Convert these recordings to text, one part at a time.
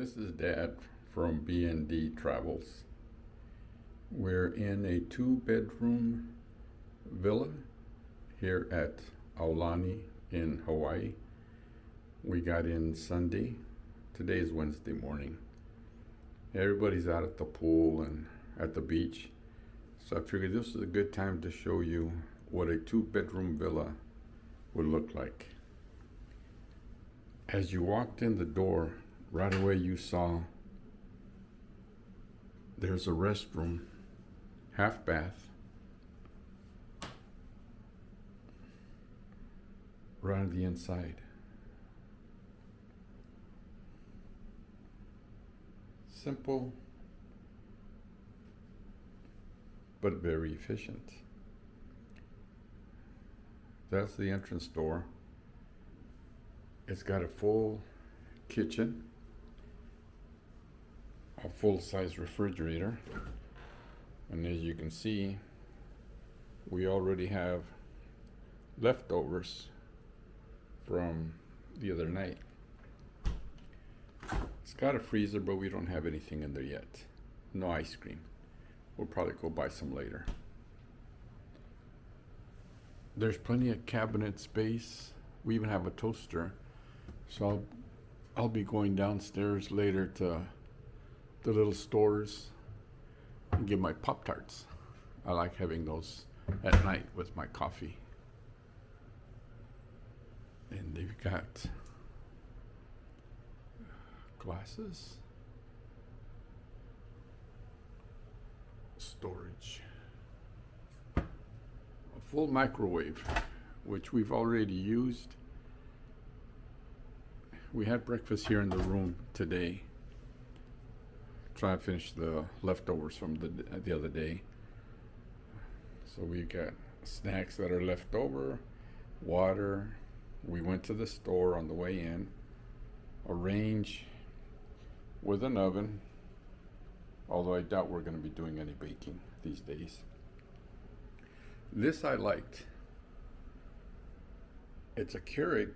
This is Dad from B&D Travels. We're in a 2-bedroom villa here at Aulani in Hawaii. We got in Sunday. Today is Wednesday morning. Everybody's out at the pool and at the beach. So I figured this is a good time to show you what a 2-bedroom villa would look like. As you walked in the door, right away you saw there's a restroom, half bath, right on the inside. Simple, but very efficient. That's the entrance door. It's got a full kitchen, a full-size refrigerator, and as you can see, we already have leftovers from the other night. It's got a freezer, but we don't have anything in there yet. No ice cream. We'll probably go buy some later. There's plenty of cabinet space. We even have a toaster. So I'll be going downstairs later to the little stores and get my Pop-Tarts. I like having those at night with my coffee. And they've got glasses, storage, a full microwave, which we've already used. We had breakfast here in the room today. Trying to finish the leftovers from the other day. So we got snacks that are left over, water. We went to the store on the way in, a range with an oven, although I doubt we're going to be doing any baking these days. This I liked. It's a Keurig,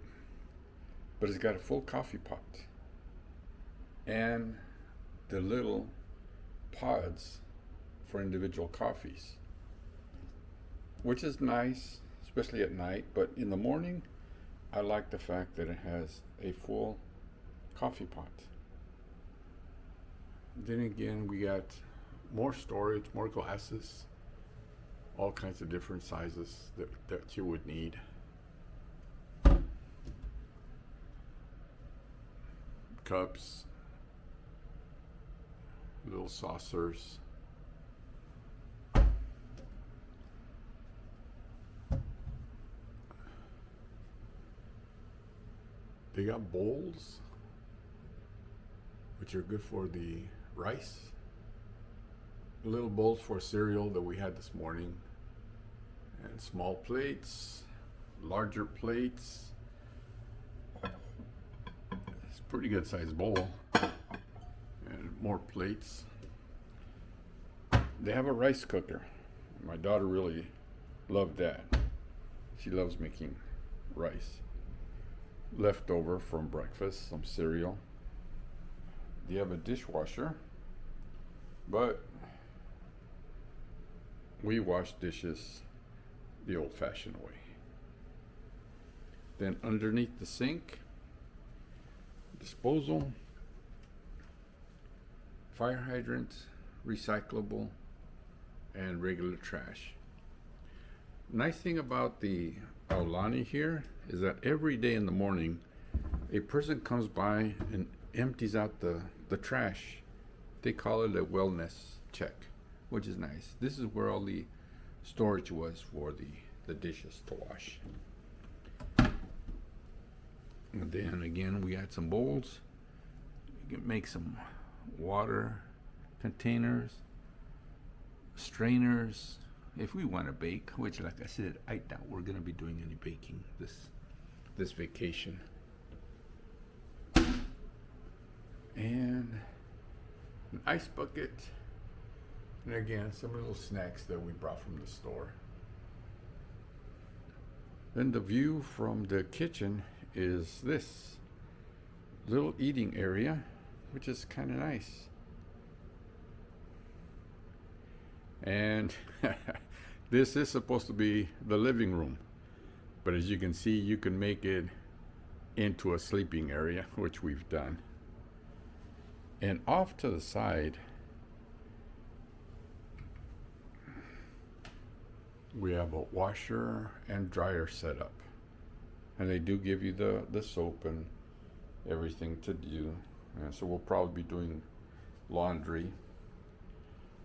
but it's got a full coffee pot and the little pods for individual coffees, which is nice, especially at night. But in the morning, I like the fact that it has a full coffee pot. Then again, we got more storage, more glasses, all kinds of different sizes that you would need. Cups, little saucers. They got bowls, which are good for the rice. Little bowls for cereal that we had this morning. And small plates, larger plates. It's a pretty good sized bowl. And more plates. They have a rice cooker. My daughter really loved that. She loves making rice. Leftover from breakfast, some cereal. They have a dishwasher, but we wash dishes the old-fashioned way. Then underneath the sink, disposal, fire hydrant, recyclable, and regular trash. Nice thing about the Aulani here is that every day in the morning, a person comes by and empties out the trash. They call it a wellness check, which is nice. This is where all the storage was for the dishes to wash. And then again, we got some bowls. You can make some water containers, strainers, if we want to bake, which, like I said, I doubt we're going to be doing any baking this vacation. And an ice bucket, and again, some little snacks that we brought from the store. Then the view from the kitchen is this little eating area, which is kind of nice. And this is supposed to be the living room, but as you can see, you can make it into a sleeping area, which we've done. And off to the side, we have a washer and dryer set up. And they do give you the soap and everything to do. And so we'll probably be doing laundry.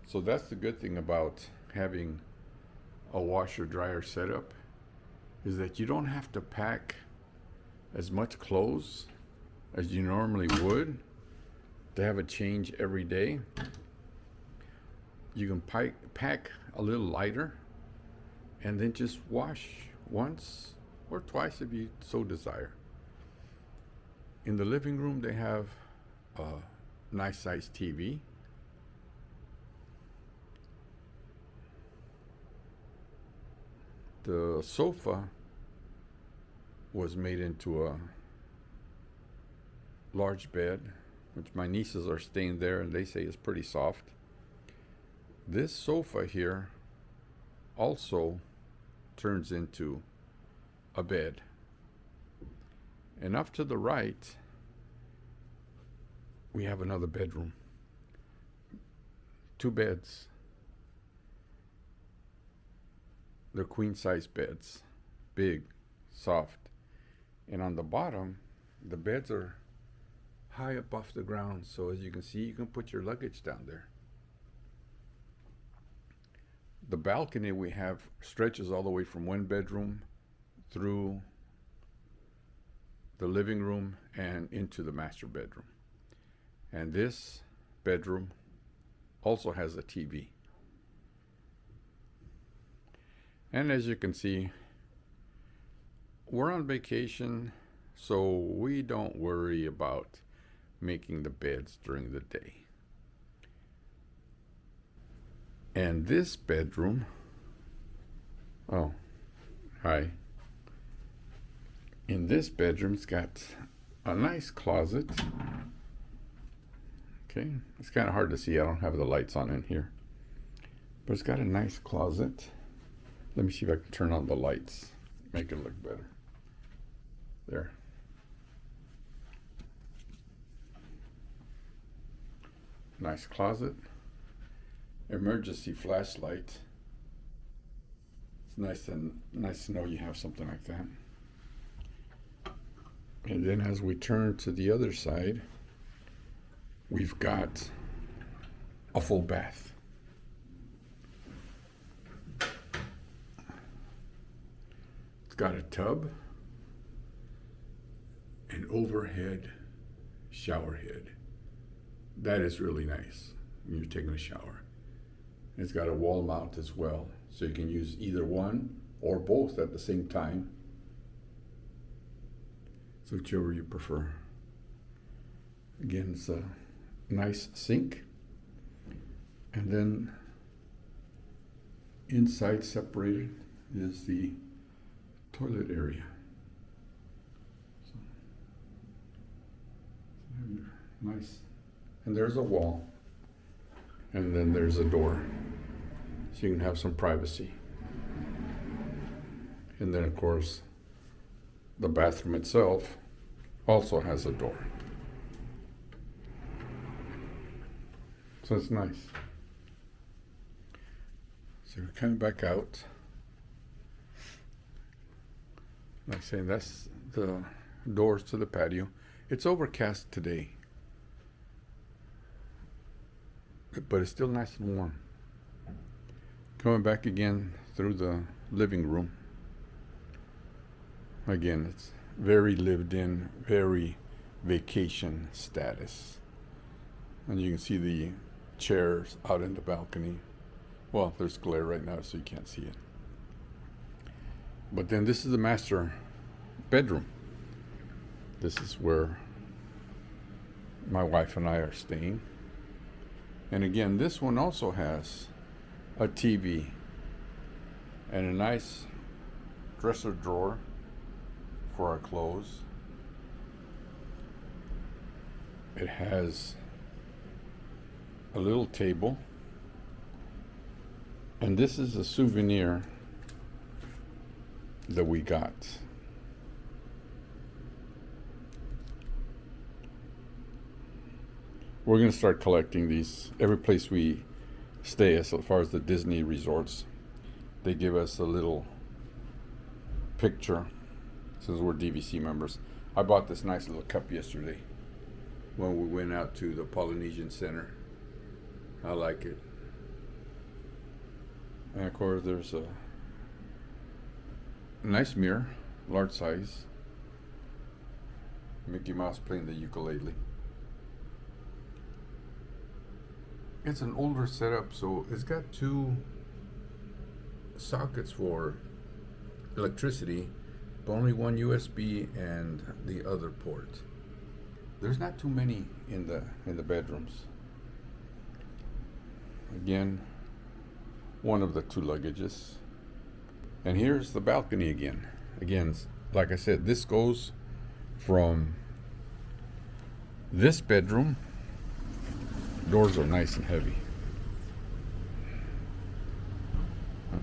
So that's the good thing about having a washer dryer setup, is that you don't have to pack as much clothes as you normally would to have a change every day. You can pack a little lighter and then just wash once or twice if you so desire. In the living room, they have a nice sized TV. The sofa was made into a large bed, which my nieces are staying there and they say is pretty soft. This sofa here also turns into a bed. And up to the right, we have another bedroom. 2 beds. They're queen size beds, big, soft. And on the bottom, the beds are high up off the ground. So as you can see, you can put your luggage down there. The balcony we have stretches all the way from 1 bedroom through the living room and into the master bedroom. And this bedroom also has a TV. And as you can see, we're on vacation, so we don't worry about making the beds during the day. And this bedroom, oh, hi. In this bedroom, it's got a nice closet. Okay, it's kind of hard to see. I don't have the lights on in here. But it's got a nice closet. Let me see if I can turn on the lights, make it look better. There. Nice closet. Emergency flashlight. It's nice to know you have something like that. And then as we turn to the other side, we've got a full bath. It's got a tub, an overhead shower head. That is really nice when you're taking a shower. It's got a wall mount as well, so you can use either one or both at the same time. So whichever you prefer. Again, it's a nice sink. And then inside separated is the toilet area. So nice. And there's a wall. And then there's a door. So you can have some privacy. And then of course, the bathroom itself also has a door. So it's nice. So we're coming back out. Like I say, that's the doors to the patio. It's overcast today, but it's still nice and warm. Coming back again through the living room. Again, it's very lived in, very vacation status. And you can see the chairs out in the balcony. Well, there's glare right now, so you can't see it. But then this is the master bedroom. This is where my wife and I are staying. And again, this one also has a TV and a nice dresser drawer for our clothes. It has a little table, and this is a souvenir that we got. We're going to start collecting these. Every place we stay, as far as the Disney resorts, they give us a little picture. Says we're DVC members. I bought this nice little cup yesterday when we went out to the Polynesian Center. I like it. And of course there's a nice mirror, large size. Mickey Mouse playing the ukulele. It's an older setup, so it's got two sockets for electricity, but only one USB and the other port. There's not too many in the bedrooms. Again, one of the two luggages. And here's the balcony again. Again, like I said, this goes from this bedroom. Doors are nice and heavy.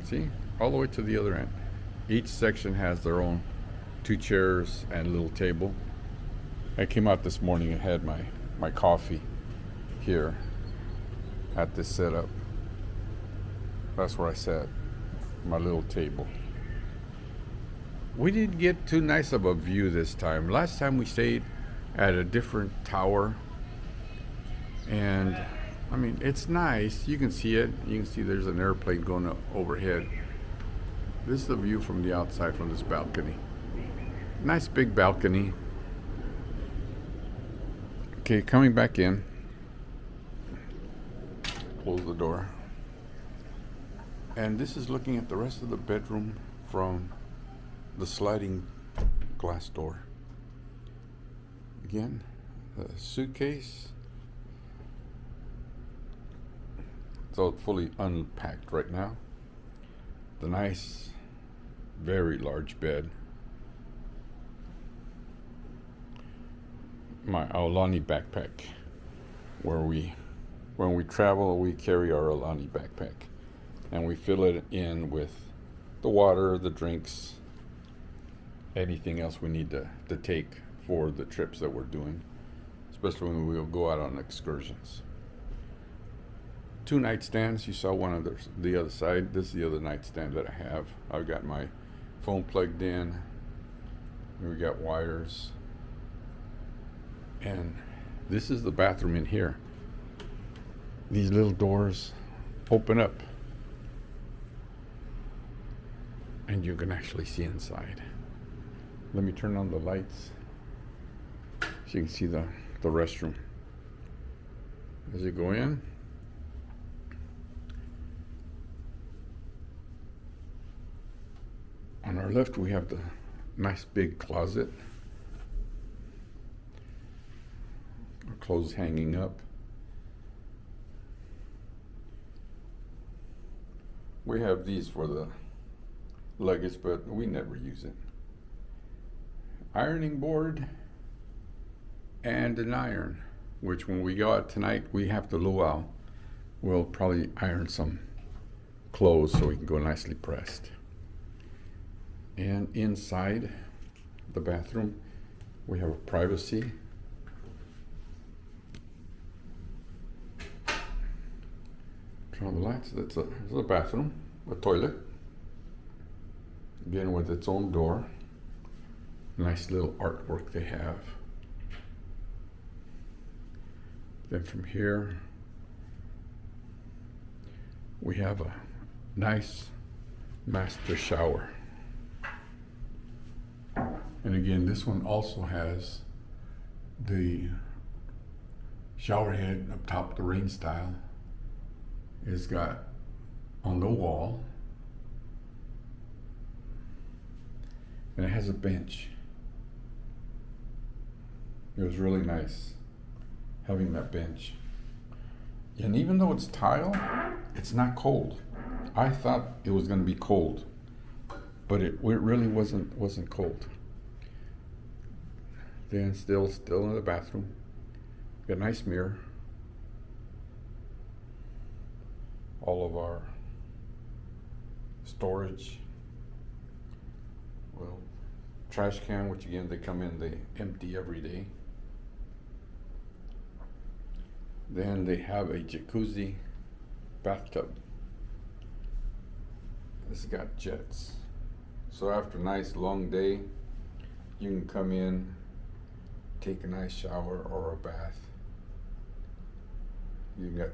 See, all the way to the other end. Each section has their own 2 chairs and a little table. I came out this morning and had my coffee here at this setup. That's where I sat, my little table. We didn't get too nice of a view this time. Last time we stayed at a different tower, and I mean, it's nice. You can see it. You can see there's an airplane going overhead. This is the view from the outside from this balcony. Nice big balcony. Okay, coming back in. Close the door. And this is looking at the rest of the bedroom from the sliding glass door. Again, the suitcase. It's all fully unpacked right now. The nice, very large bed. My Aulani backpack, when we travel, we carry our Aulani backpack, and we fill it in with the water, the drinks, anything else we need to take for the trips that we're doing, especially when we'll go out on excursions. 2 nightstands. You saw one on the other side. This is the other nightstand that I have. I've got my phone plugged in. We got wires. And this is the bathroom in here. These little doors open up, and you can actually see inside. Let me turn on the lights so you can see the restroom. As you go in, on our left we have the nice big closet. Our clothes hanging up. We have these for the luggage, but we never use it. Ironing board and an iron, which when we go out tonight, we have to luau. We'll probably iron some clothes so we can go nicely pressed. And inside the bathroom, we have a privacy. Turn on the lights. That's a bathroom, a toilet. Again, with its own door. Nice little artwork they have. Then from here, we have a nice master shower. And again, this one also has the shower head up top, the rain style. It's got on the wall, and it has a bench. It was really nice having that bench. And even though it's tile, it's not cold. I thought it was going to be cold, but it really wasn't cold. Then still in the bathroom, Got a nice mirror. All of our storage. Well, trash can, which again they come in, they empty every day. Then they have a jacuzzi bathtub. It's got jets. So after a nice long day, you can come in, take a nice shower or a bath. You got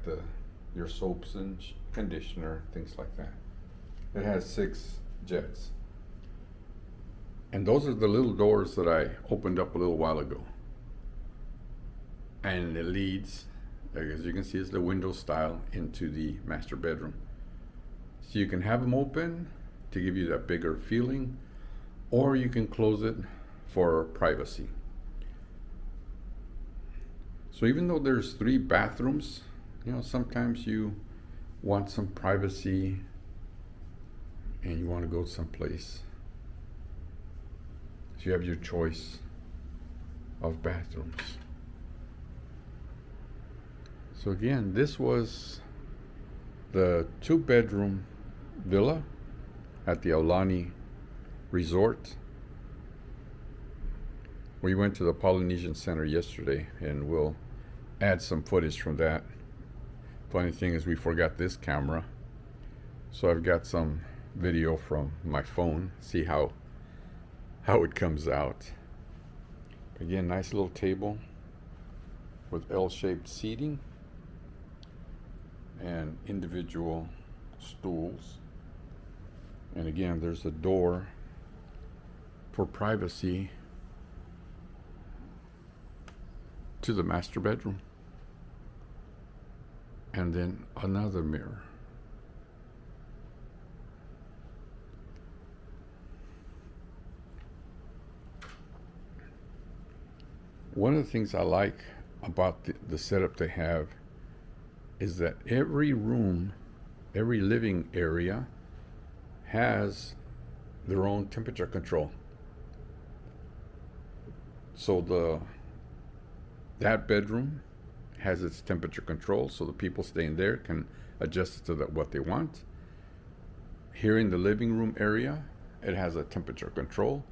your soaps and conditioner, things like that. It has 6 jets. And those are the little doors that I opened up a little while ago. And it leads, as you can see, it's the window style into the master bedroom. So you can have them open to give you that bigger feeling, or you can close it for privacy. So even though there's 3 bathrooms, sometimes you want some privacy and you want to go someplace. So you have your choice of bathrooms. So again, this was the 2-bedroom villa at the Aulani Resort. We went to the Polynesian Center yesterday, and we'll add some footage from that. Funny thing is we forgot this camera, so I've got some video from my phone, see how it comes out. Again, nice little table with L-shaped seating and individual stools. And again, there's a door for privacy to the master bedroom. And then another mirror. One of the things I like about the setup they have is that every room, every living area has their own temperature control. So that bedroom has its temperature control, so the people staying there can adjust it to what they want. Here in the living room area, it has a temperature control.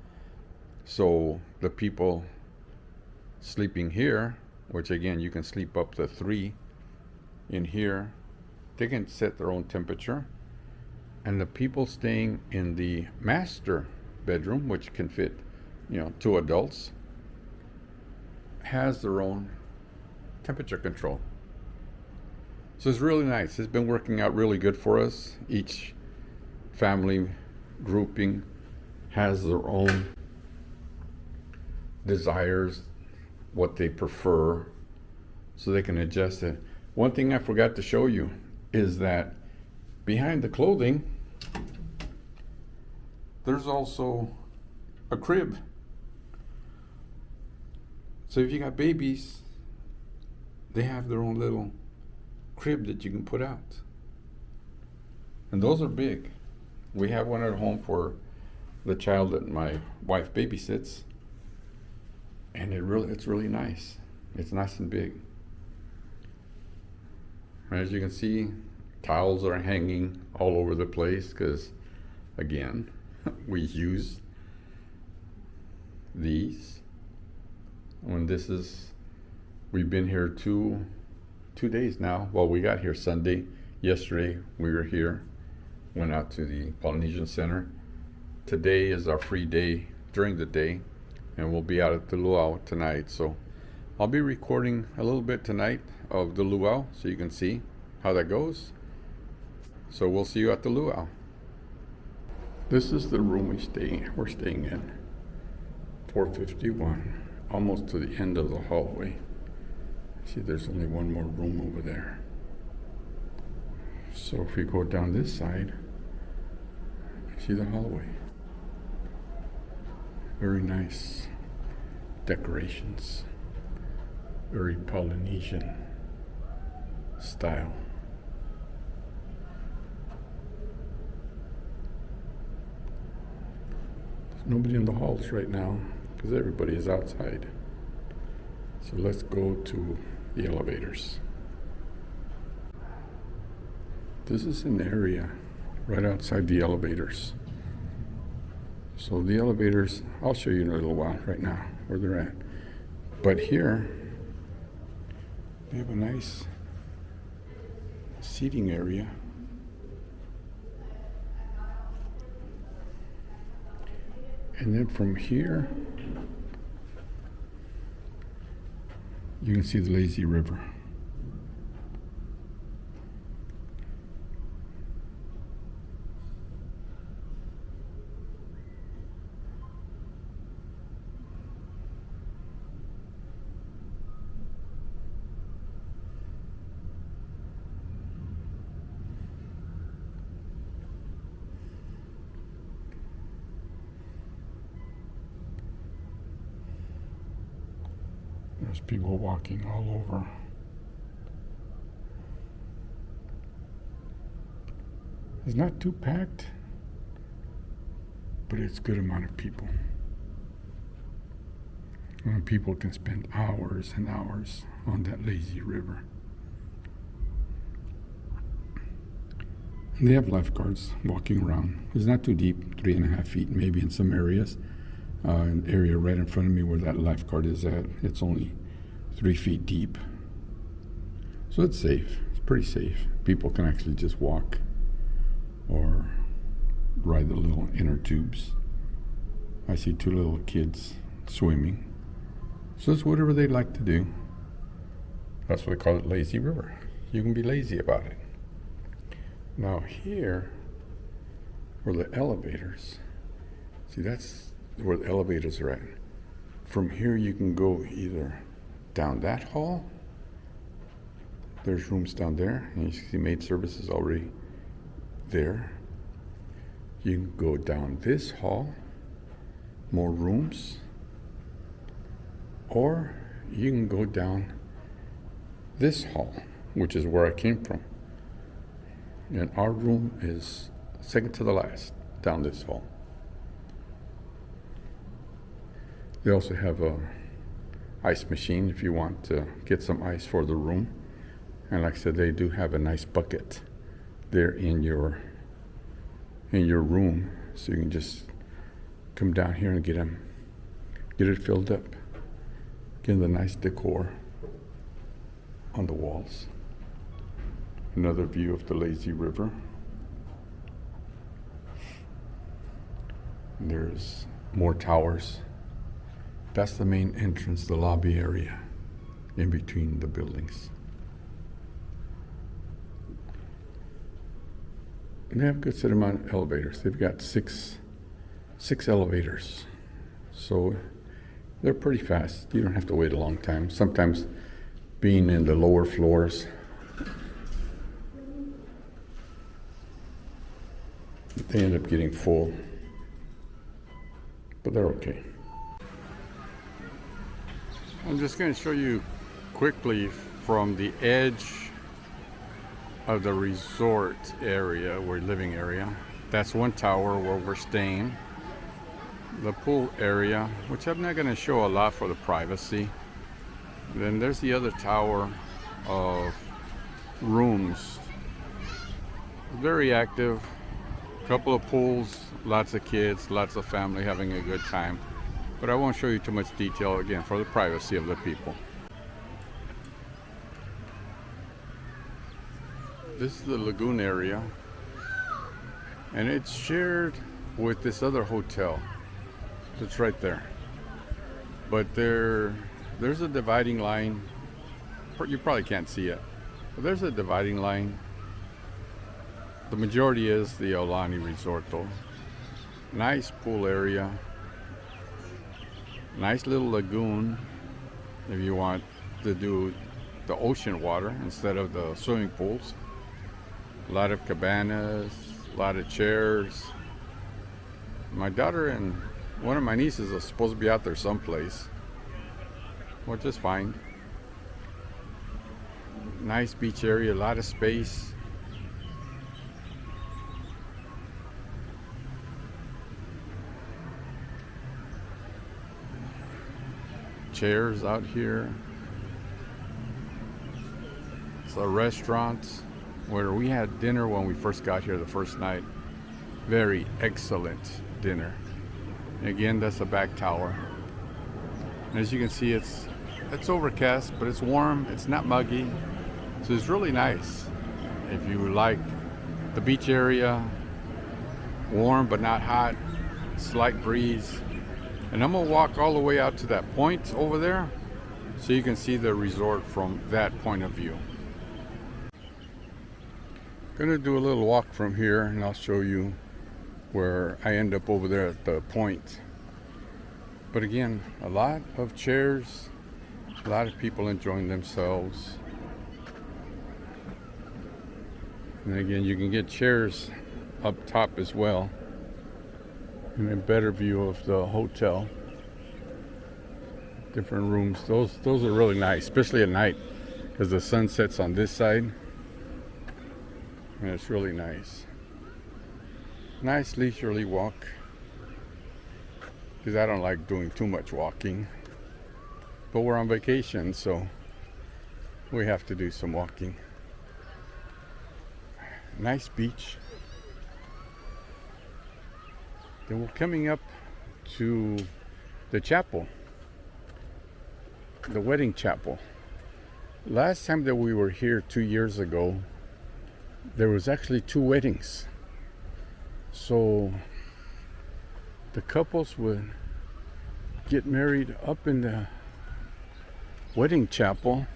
So the people sleeping here, which again, you can sleep up to 3 in here, they can set their own temperature. And the people staying in the master bedroom, which can fit, 2 adults, has their own temperature control. So it's really nice. It's been working out really good for us. Each family grouping has their own desires, what they prefer, so they can adjust it. One thing I forgot to show you is that behind the clothing, there's also a crib. So if you got babies, they have their own little crib that you can put out. And those are big. We have one at home for the child that my wife babysits. And it's really nice. It's nice and big. As you can see, towels are hanging all over the place because, again, we use these. We've been here two days now. Well, we got here Sunday. Yesterday we were here, went out to the Polynesian Center. Today is our free day during the day, and we'll be out at the Luau tonight. So I'll be recording a little bit tonight of the Luau so you can see how that goes. So we'll see you at the Luau. This is the room we're staying in. 451, almost to the end of the hallway. See, there's only one more room over there. So if we go down this side, see the hallway. Very nice decorations. Very Polynesian style. There's nobody in the halls right now because everybody is outside. So let's go to the elevators. This is an area right outside the elevators. So the elevators, I'll show you in a little while right now where they're at. But here, they have a nice seating area. And then from here, you can see the lazy river. There's people walking all over. It's not too packed, but it's a good amount of people. And people can spend hours and hours on that lazy river. And they have lifeguards walking around. It's not too deep, 3.5 feet maybe in some areas. An area right in front of me where that lifeguard is at, it's only 3 feet deep. So it's safe. It's pretty safe. People can actually just walk or ride the little inner tubes. I see 2 little kids swimming. So it's whatever they'd like to do. That's what they call it, lazy river. You can be lazy about it. Now here are the elevators. See, that's where the elevators are at. From here you can go either down that hall. There's rooms down there, and you see maid services already there. You can go down this hall, more rooms, or you can go down this hall, which is where I came from. And our room is second to the last down this hall. They also have a ice machine if you want to get some ice for the room. And like I said, they do have a nice bucket there in your room, so you can just come down here and get it filled up. Get the nice decor on the walls. Another view of the lazy river. And there's more towers. That's the main entrance, the lobby area in between the buildings. And they have a good set amount of elevators. They've got six elevators. So they're pretty fast. You don't have to wait a long time. Sometimes being in the lower floors, they end up getting full. But they're okay. I'm just going to show you quickly from the edge of the resort area, or living area. That's one tower where we're staying. The pool area, which I'm not going to show a lot for the privacy. Then there's the other tower of rooms. Very active. Couple of pools, lots of kids, lots of family having a good time. But I won't show you too much detail, again, for the privacy of the people. This is the lagoon area, and it's shared with this other hotel that's right there. But there's a dividing line. You probably can't see it, but there's a dividing line. The majority is the Aulani resort though. Nice pool area. Nice little lagoon if you want to do the ocean water instead of the swimming pools. A lot of cabanas, a lot of chairs. My daughter and one of my nieces are supposed to be out there someplace, which is fine. Nice beach area, a lot of space. Chairs out here. It's a restaurant where we had dinner when we first got here the first night. Very excellent dinner. And again, that's the back tower. And as you can see, it's overcast, but it's warm. It's not muggy, so it's really nice. If you like the beach area, warm but not hot, slight breeze. And I'm gonna walk all the way out to that point over there so you can see the resort from that point of view. Gonna do a little walk from here and I'll show you where I end up over there at the point. But again, a lot of chairs, a lot of people enjoying themselves. And again, you can get chairs up top as well, and a better view of the hotel. Different rooms. Those are really nice, especially at night, because the sun sets on this side, and it's really nice. Nice leisurely walk, because I don't like doing too much walking, but we're on vacation, so we have to do some walking. Nice beach. Then we're coming up to the chapel, the wedding chapel. Last time that we were here 2 years ago, there was actually 2 weddings. So the couples would get married up in the wedding chapel,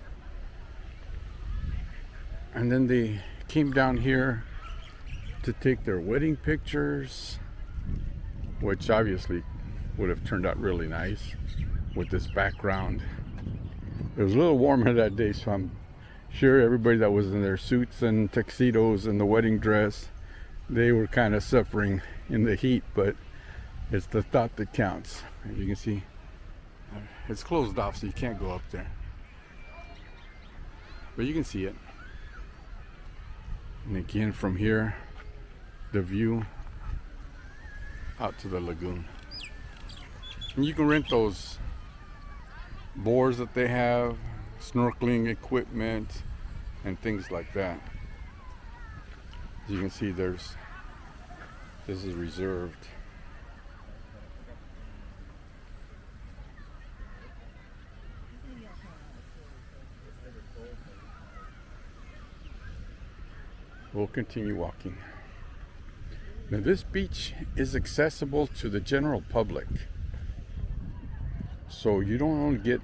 and then they came down here to take their wedding pictures, which obviously would have turned out really nice with this background. It was a little warmer that day, so I'm sure everybody that was in their suits and tuxedos and the wedding dress, they were kind of suffering in the heat, but it's the thought that counts. As you can see, it's closed off, so you can't go up there, but you can see it. And again, from here, the view out to the lagoon. And you can rent those boards that they have, snorkeling equipment, and things like that. As you can see, this is reserved. We'll continue walking. Now, this beach is accessible to the general public, so you don't only get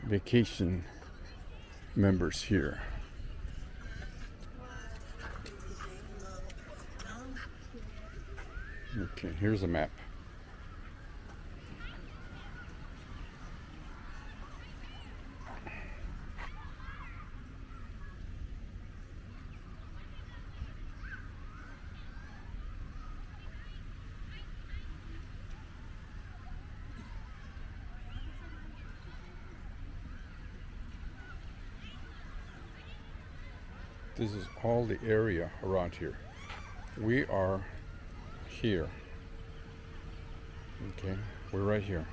vacation members here. Okay, here's a map. This is all the area around here. We are here. Okay, we're right here.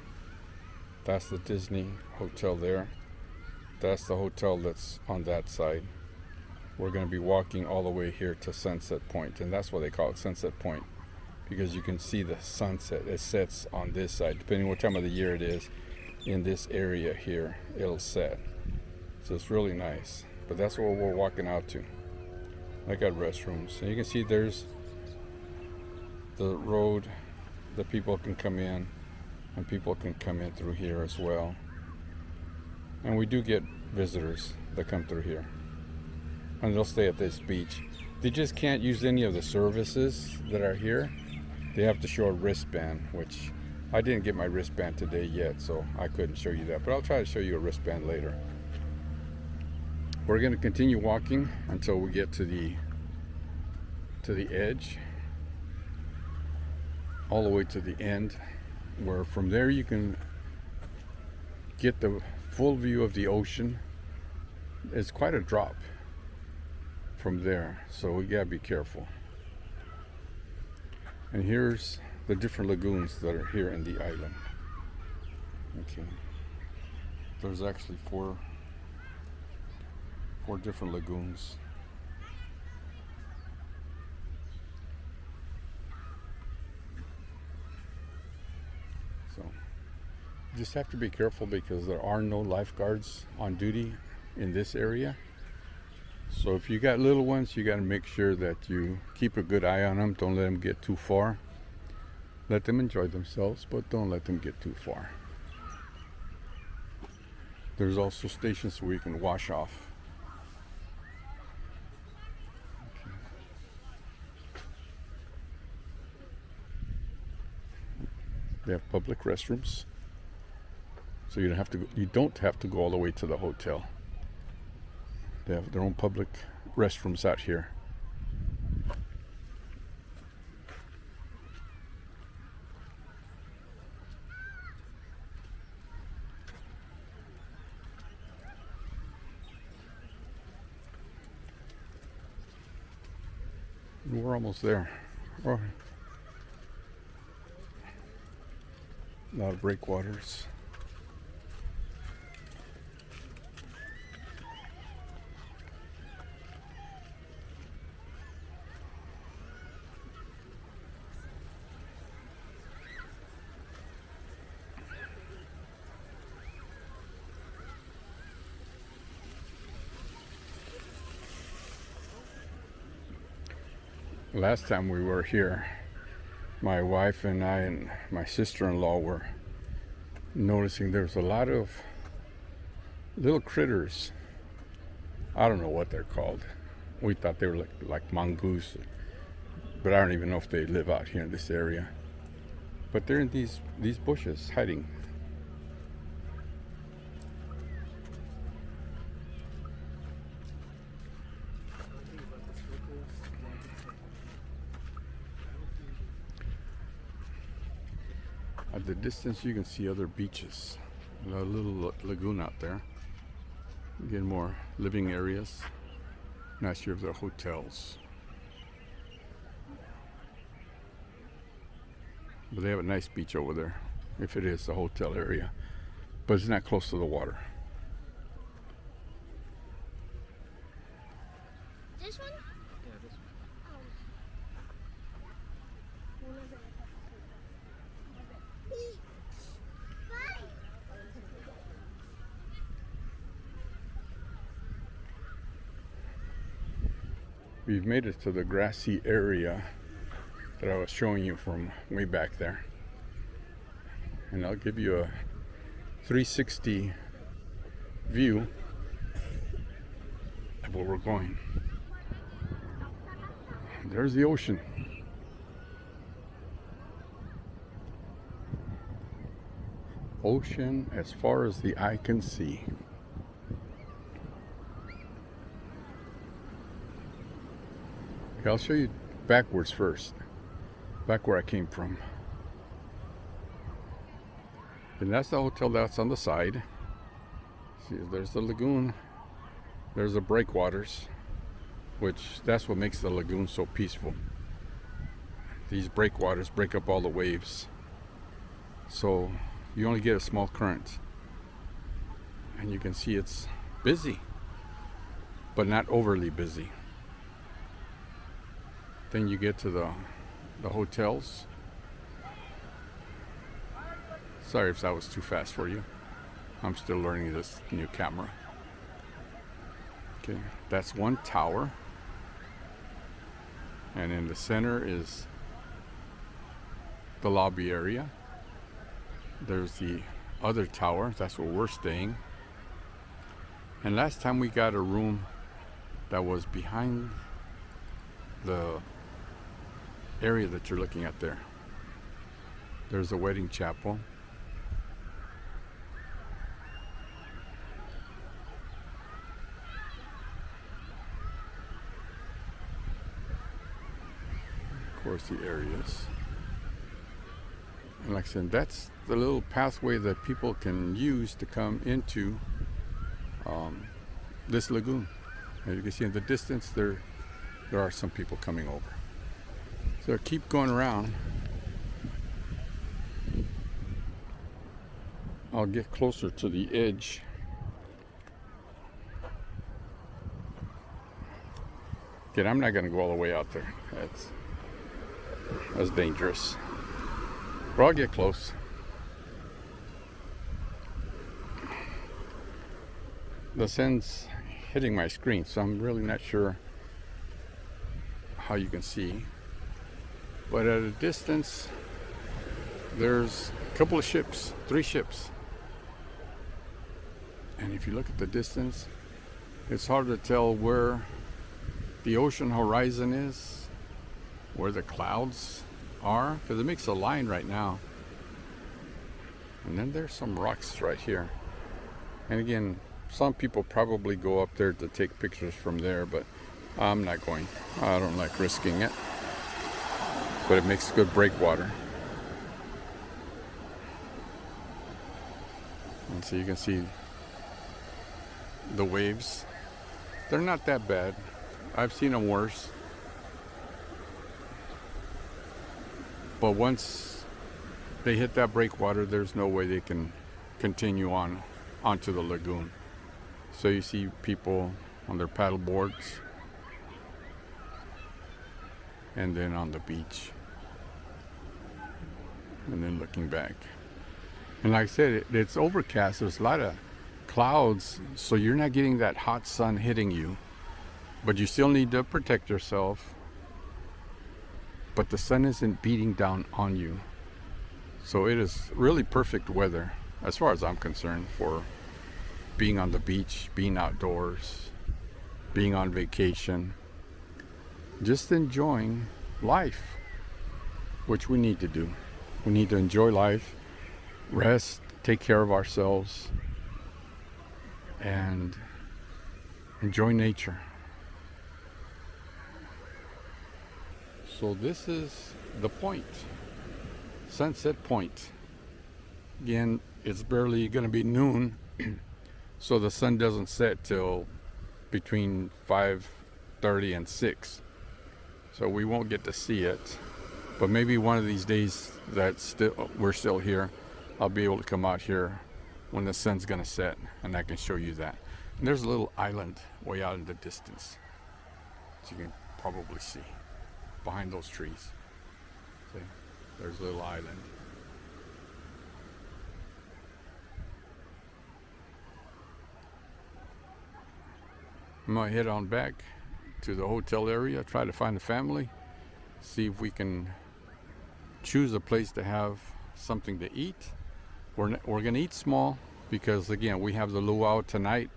That's the Disney hotel there. That's the hotel that's on that side. We're going to be walking all the way here to Sunset Point, and that's why they call it Sunset Point, because you can see the sunset. It sets on this side, depending what time of the year it is. In this area here, it'll set. So it's really nice. But that's what we're walking out to. I got restrooms. And you can see there's the road that people can come in, and people can come in through here as well. And we do get visitors that come through here, and they'll stay at this beach. They just can't use any of the services that are here. They have to show a wristband, which I didn't get my wristband today yet, so I couldn't show you that, but I'll try to show you a wristband later. We're going to continue walking until we get to the edge, all the way to the end, where from there you can get the full view of the ocean. It's quite a drop from there, so we gotta be careful. And here's the different lagoons that are here in the island. Okay, there's actually 4 4 different lagoons. So you just have to be careful because there are no lifeguards on duty in this area. So if you got little ones, you got to make sure that you keep a good eye on them. Don't let them get too far. Let them enjoy themselves, but don't let them get too far. There's also stations where you can wash off. Okay. They have public restrooms, so you don't have to go all the way to the hotel. They have their own public restrooms out here. We're almost there. Oh, a lot of breakwaters. Last time we were here, my wife and I and my sister-in-law were noticing there's a lot of little critters. I don't know what they're called. We thought they were like mongoose, but I don't even know if they live out here in this area. But they're in these bushes hiding. At the distance, you can see other beaches. A little lagoon out there. Again, more living areas. Not sure if they're hotels. But they have a nice beach over there, if it is a hotel area. But it's not close to the water. This one? Yeah, this one. We've made it to the grassy area that I was showing you from way back there. And I'll give you a 360 view of where we're going. There's the ocean. Ocean as far as the eye can see. Okay, I'll show you backwards first. Back where I came from. And that's the hotel that's on the side. See, there's the lagoon. There's the breakwaters, which that's what makes the lagoon so peaceful. These breakwaters break up all the waves. So you only get a small current. And you can see it's busy, but not overly busy. Then you get to the hotels. Sorry if that was too fast for you. I'm still learning this new camera. Okay, that's one tower. And in the center is the lobby area. There's the other tower, that's where we're staying. And last time we got a room that was behind the area that you're looking at there. There's a wedding chapel. Of course, the areas. And like I said, that's the little pathway that people can use to come into this lagoon. As you can see in the distance, there are some people coming over. So keep going around. I'll get closer to the edge. Again, I'm not going to go all the way out there. That's dangerous. But I'll get close. The sun's hitting my screen, so I'm really not sure how you can see. But at a distance, there's a couple of ships, 3 ships. And if you look at the distance, it's hard to tell where the ocean horizon is, where the clouds are, because it makes a line right now. And then there's some rocks right here. And again, some people probably go up there to take pictures from there, but I'm not going. I don't like risking it. But it makes good breakwater. And so you can see the waves. They're not that bad. I've seen them worse. But once they hit that breakwater, there's no way they can continue on onto the lagoon. So you see people on their paddle boards and then on the beach and then looking back. And like I said, it's overcast. There's a lot of clouds, so you're not getting that hot sun hitting you, but you still need to protect yourself. But the sun isn't beating down on you. So it is really perfect weather, as far as I'm concerned, for being on the beach, being outdoors, being on vacation, just enjoying life, which we need to do. We need to enjoy life, rest, take care of ourselves, and enjoy nature. So this is the point, Sunset Point. Again, it's barely going to be noon, so the sun doesn't set till between 5:30 and 6. So we won't get to see it. But maybe one of these days that we're still here, I'll be able to come out here when the sun's going to set, and I can show you that. And there's a little island way out in the distance, as you can probably see behind those trees. See, there's a little island. I'm gonna head on back to the hotel area, try to find a family, see if we can choose a place to have something to eat. We're gonna eat small because again, we have the luau tonight,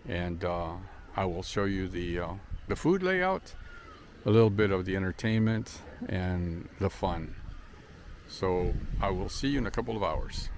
and I will show you the food layout, a little bit of the entertainment and the fun. So I will see you in a couple of hours.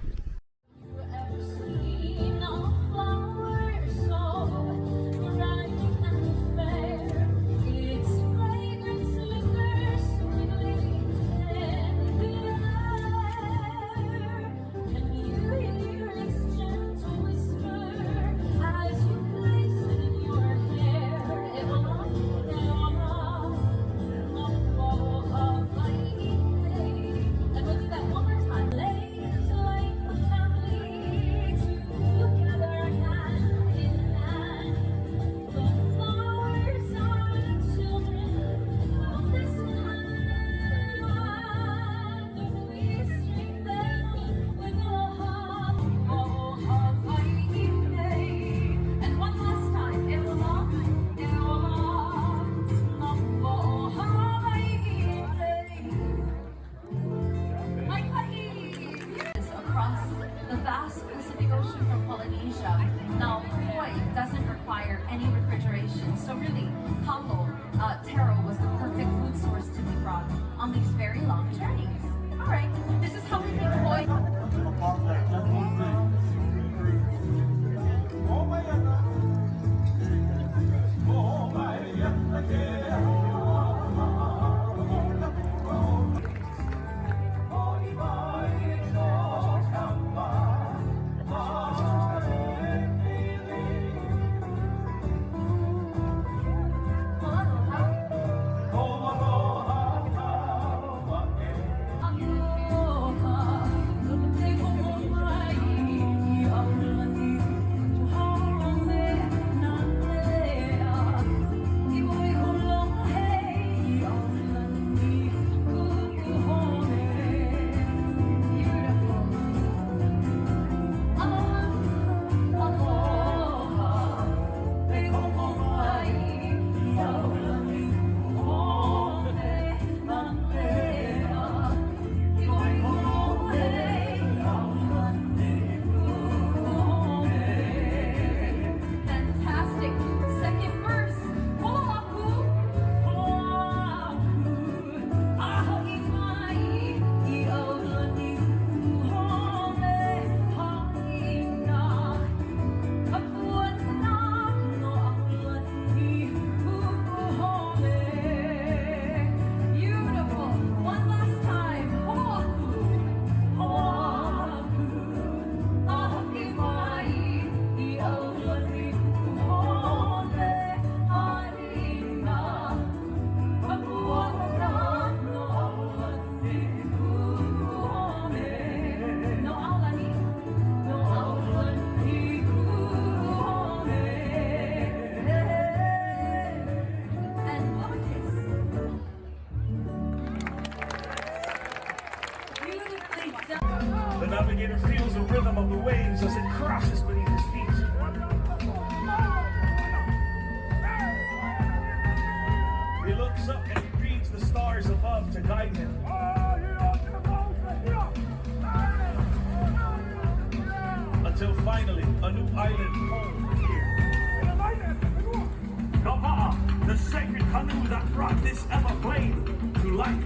looks up and he reads the stars above to guide him. Until finally, a new island home appeared. Kawa'a, the sacred canoe that brought this Everglade to life.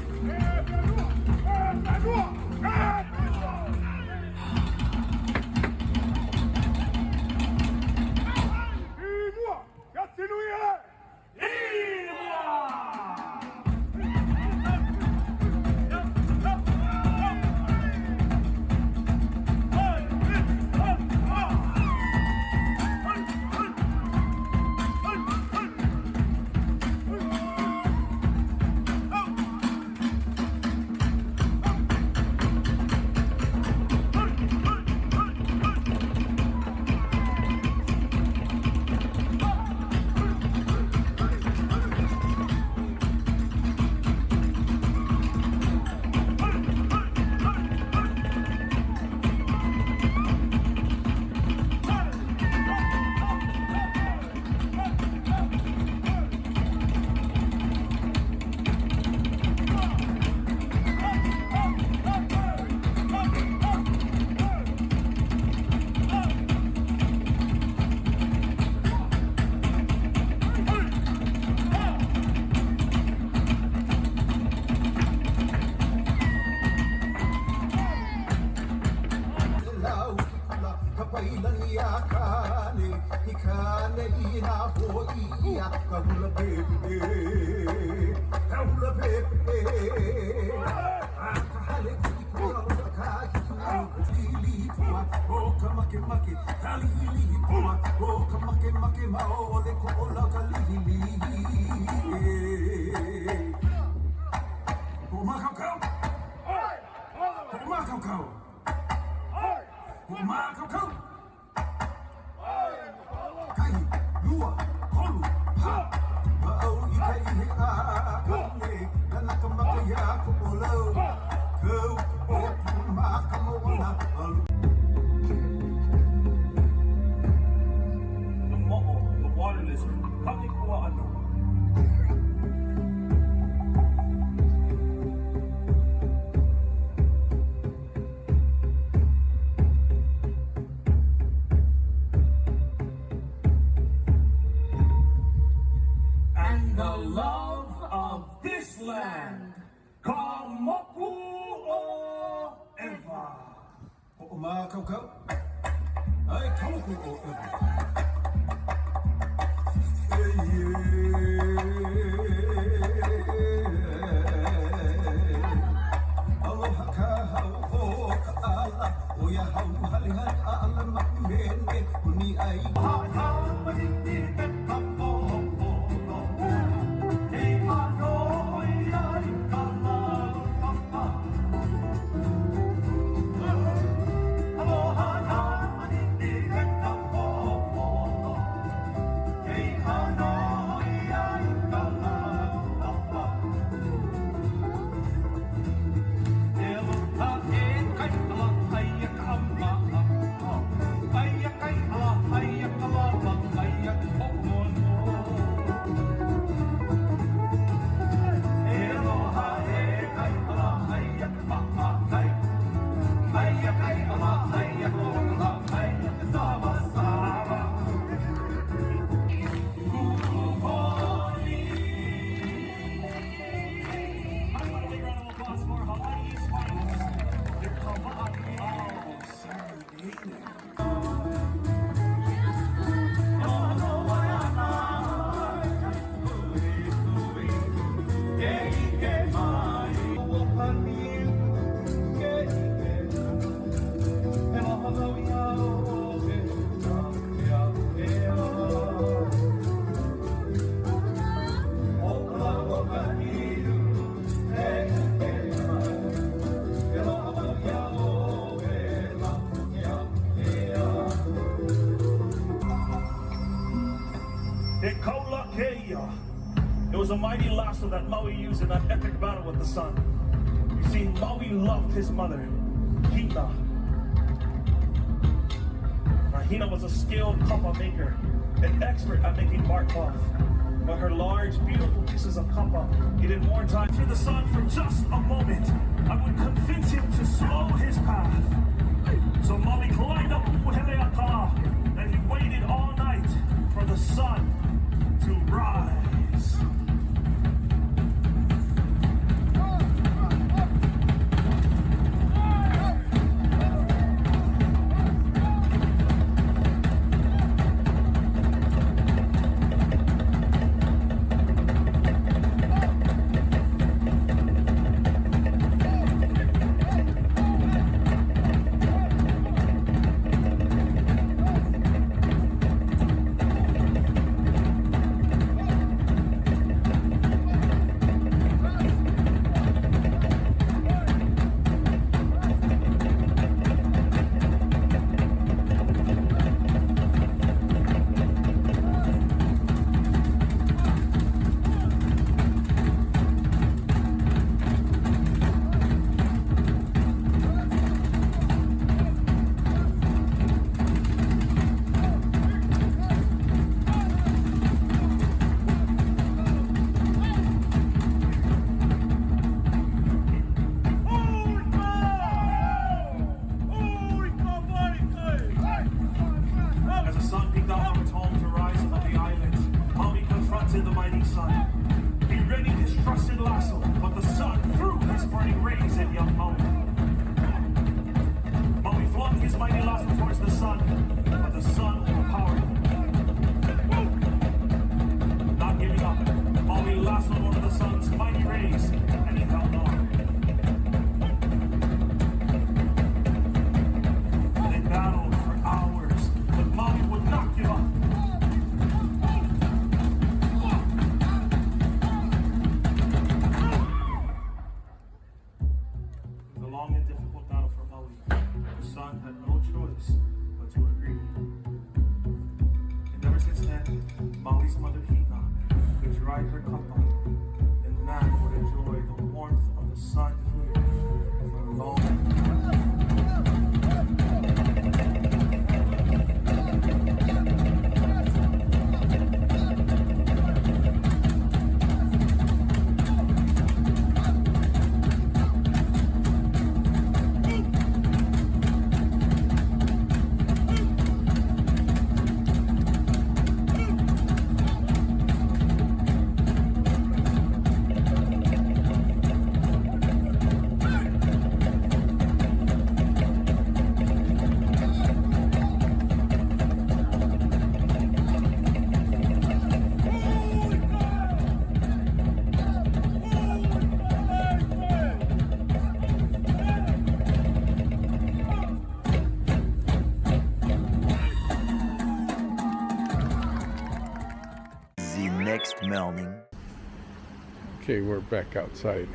It was a mighty lasso that Maui used in that epic battle with the sun. You see, Maui loved his mother, Hina. Now, Hina was a skilled kapa maker, an expert at making bark cloth. But her large, beautiful pieces of kapa needed more time to the sun for just a moment. I would convince him to slow his path. So Maui climbed up Uheleaka, and he waited all night for the sun to rise. Next morning. Okay, we're back outside.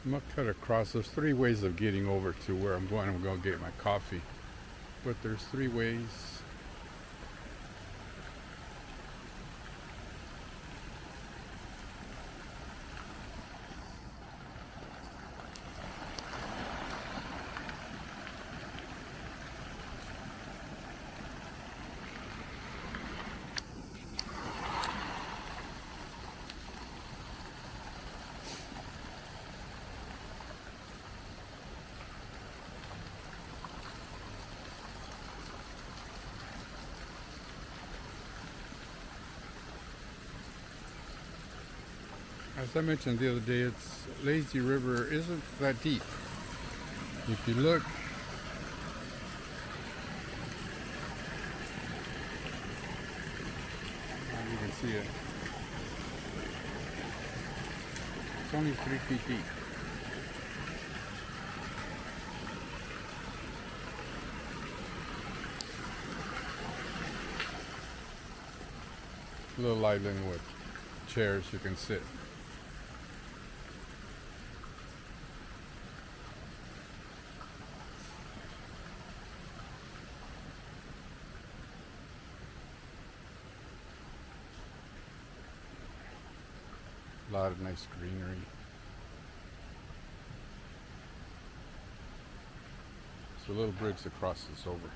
I'm gonna cut across. There's three ways of getting over to where I'm going. I'm gonna get my coffee, but there's three ways. As I mentioned the other day, it's Lazy River isn't that deep. If you look, you can see it. It's only 3 feet deep. Little island with chairs you can sit. A lot of nice greenery. So little bridge that crosses over.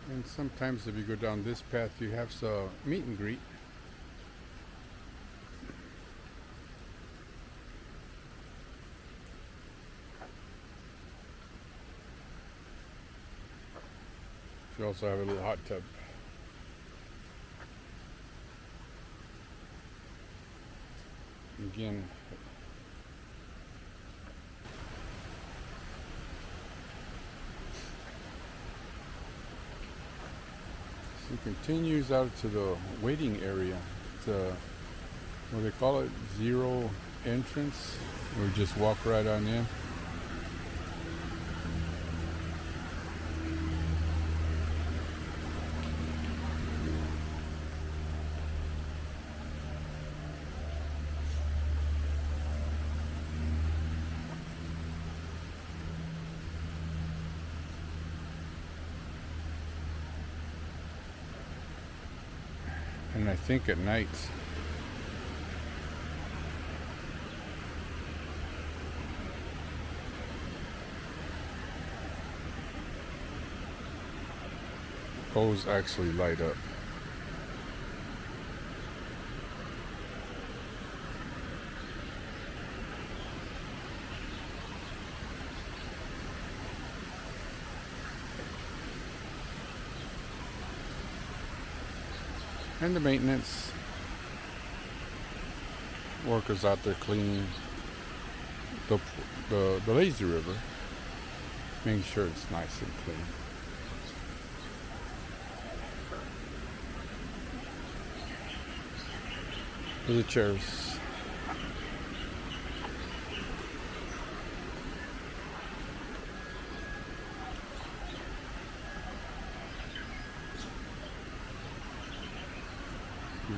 And sometimes if you go down this path, you have some meet and greet. You also have a little hot tub. Again, so it continues out to the waiting area. It's what do they call it? Zero entrance. We just walk right on in. And I think at night, poles actually light up. And the maintenance workers out there cleaning the lazy river, making sure it's nice and clean. For the chairs.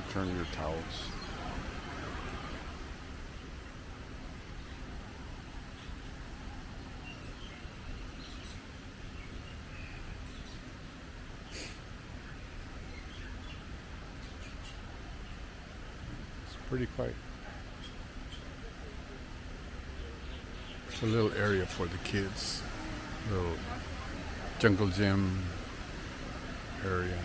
Return your towels. It's pretty quiet. It's a little area for the kids. Little jungle gym area.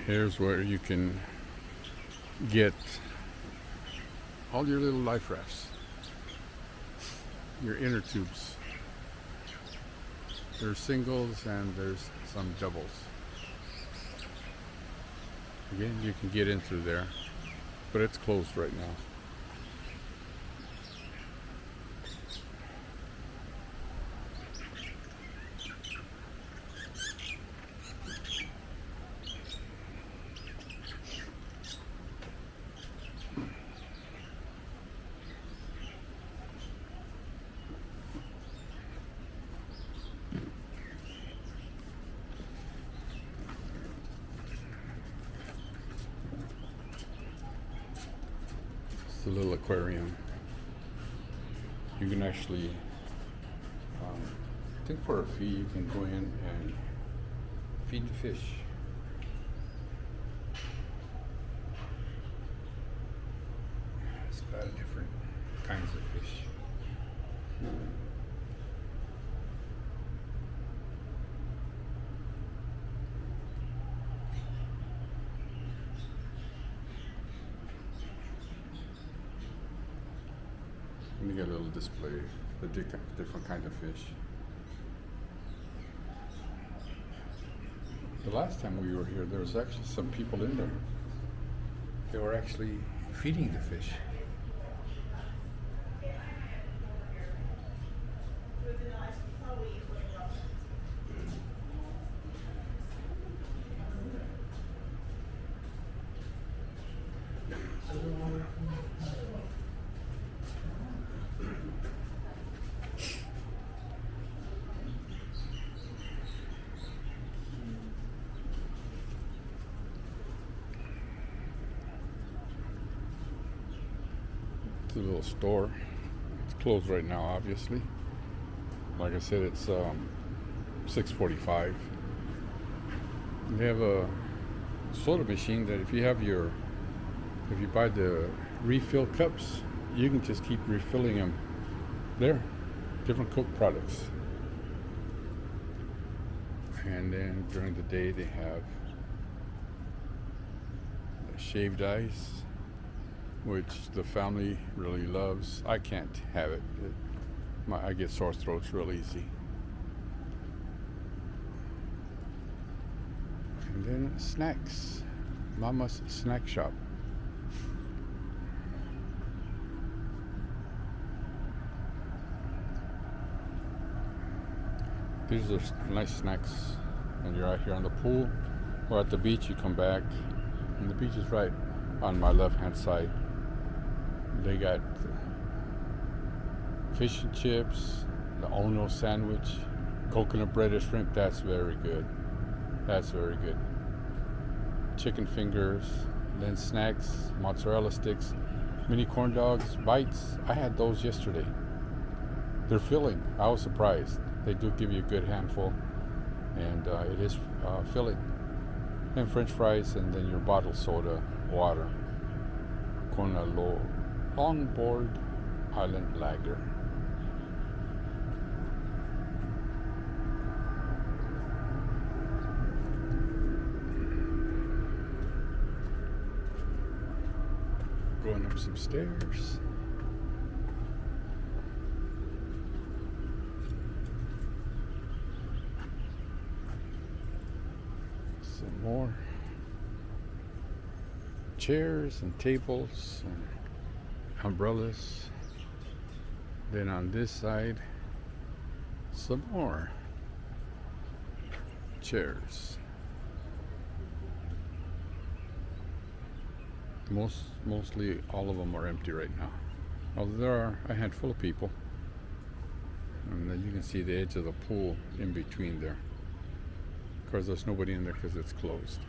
Here's where you can get all your little life rafts, your inner tubes. There's singles and there's some doubles. Again, you can get in through there, but it's closed right now. It's a little aquarium. You can actually, I think for a fee, you can go in and feed the fish. It's a lot of different kinds of fish. And you got a little display, the different kind of fish. The last time we were here, there was actually some people in there. They were actually feeding the fish. the little store. It's closed right now, obviously. Like I said, it's 6:45. They have a soda machine that if you buy the refill cups, you can just keep refilling them there. Different Coke products. And then during the day they have shaved ice, which the family really loves. I can't have it. I get sore throats real easy. And then snacks. Mama's snack shop. These are nice snacks when you're out here on the pool or at the beach. You come back, and the beach is right on my left-hand side. They got fish and chips, the Ono sandwich, coconut breaded shrimp. That's very good. That's very good. Chicken fingers, then snacks, mozzarella sticks, mini corn dogs, bites. I had those yesterday. They're filling. I was surprised. They do give you a good handful, and it is filling. And French fries, and then your bottled soda, water. Con a lo onboard island lager. Going up some stairs. Some more chairs and tables and umbrellas. Then on this side, some more chairs. Mostly all of them are empty right now. Although there are a handful of people. And you can see the edge of the pool in between there. Of course, there's nobody in there because it's closed.